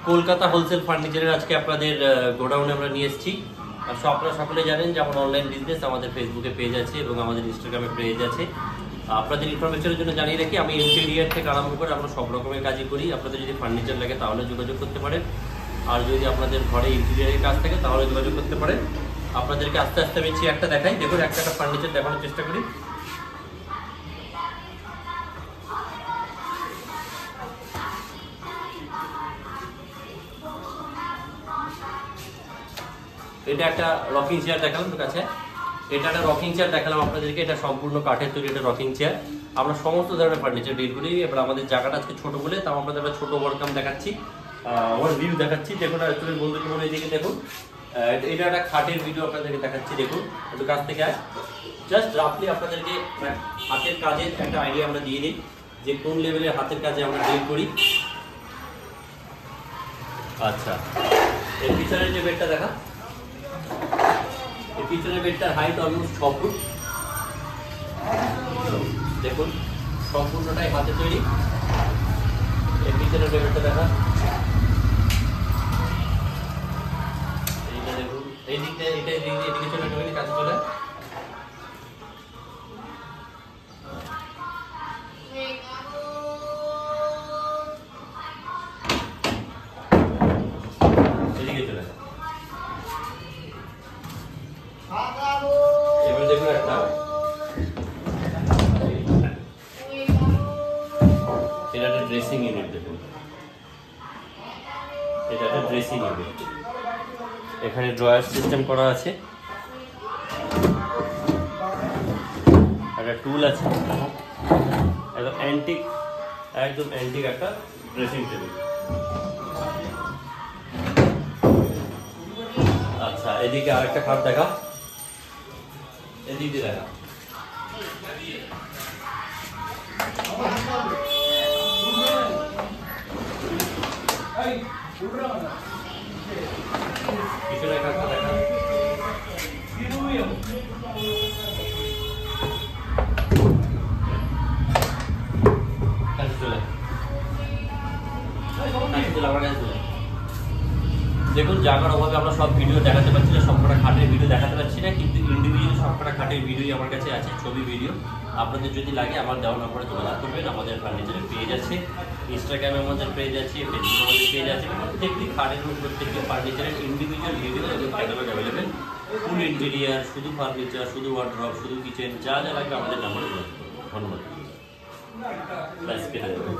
Kolkata wholesale ফার্নিচারের আজকে আপনাদের গোডাউনে আমরা নিয়ে এসেছি। আর আপনারা সকলে জানেন যে আমার অনলাইন বিজনেস, আমাদের ফেসবুকে পেজ আছে এবং আমাদের ইনস্টাগ্রামে পেজ আছে। আপনাদের ইনফরমেশনের জন্য জানিয়ে রাখি, আমি ইন্টেরিয়ার থেকে আরম্ভ করে আমরা সব রকমের কাজই করি। আপনাদের যদি ফার্নিচার লাগে তাহলে যোগাযোগ করতে পারেন, আর যদি আপনাদের ঘরে ইন্টেরিয়ারের কাজ থাকে তাহলে যোগাযোগ করতে পারেন। আপনাদেরকে আস্তে আস্তে আমি চেয়ারটা দেখাই। দেখুন, একটা ফার্নিচার দেখানোর চেষ্টা করি। এটা একটা রকিং চেয়ার দেখালাম তো কাছে, এটা একটা রকিং চেয়ার দেখালাম আপনাদেরকে। এটা সম্পূর্ণ কাঠের তৈরি একটা রকিং চেয়ার। আমরা সমস্ত ধরনের ফার্নিচার ডিল করি। এবার আমাদের জায়গাটা আজকে ছোট বলে তাও আপনাদের একটা ছোট ওয়ার্কাম দেখাচ্ছি, ওর ভিউ দেখাচ্ছি। দেখুন, একটু বন্ধুকে বলে এদিকে দেখুন, এটা একটা খাটের ভিডিও আপনাদেরকে দেখাচ্ছি। দেখুন একটু কাছ থেকে জাস্ট রাফলি আপনাদেরকে হাতের কাজের একটা আইডিয়া আমরা দিয়ে দিই যে কোন লেভেলের হাতের কাজে আমরা ডিল করি। আচ্ছা, এর পিছনের যে বেডটা দেখা, এই পিছনের বেডটার হাইট অলমোস্ট 6 ফুট। দেখুন সম্পূর্ণটাই হাতে তৈরি। এর পিছনের বেডটা দেখা, এইটা দেখুন, এই দিকটা এদিকে চলে যাবে, কাছে চলে। এদিকে চলে এবার দেখুন একটা, এটা একটা ড্রেসিং ইউনিট। দেখুন এটা একটা ড্রেসিং ইউনিট, এখানে ড্রয়ার সিস্টেম করা আছে, একটা টুল আছে, একদম অ্যান্টিক একটা ড্রেসিং টেবিল। আচ্ছা, এদিকে আরেকটা খাট দেখা, এদিকে দেখা। পিছনে খাটটা দেখা, দেখুন জায়গার অভাবে আমরা সব ভিডিও দেখাতে পারছি না, সবকটা খাটের ভিডিও দেখাতে পারছি না, কিন্তু ইন্ডিভিজুয়াল সবকটা খাটের ভিডিও আমার কাছে আছে, ছবি ভিডিও। আপনাদের যদি লাগে আমার দেওয়া নম্বরে যোগাযোগ করবেন। আমাদের ফার্নিচারের পেজ আছে, ইনস্টাগ্রামে আমাদের পেজ আছে, ফেসবুকে আমাদের পেজ আছে। প্রত্যেকটি খাটের প্রত্যেকটি ফার্নিচারের ইন্ডিভিজুয়াল ভিডিও এবং ক্যাটালগ অ্যাভেলেবেল। ফুল ইন্টেরিয়ার, শুধু ফার্নিচার, শুধু ওয়ার্ড্রপ, শুধু কিচেন, যা যা লাগবে আমাদের নম্বরে যোগাযোগ করবেন। ধন্যবাদ। ব্যাস কেটে দেবেন।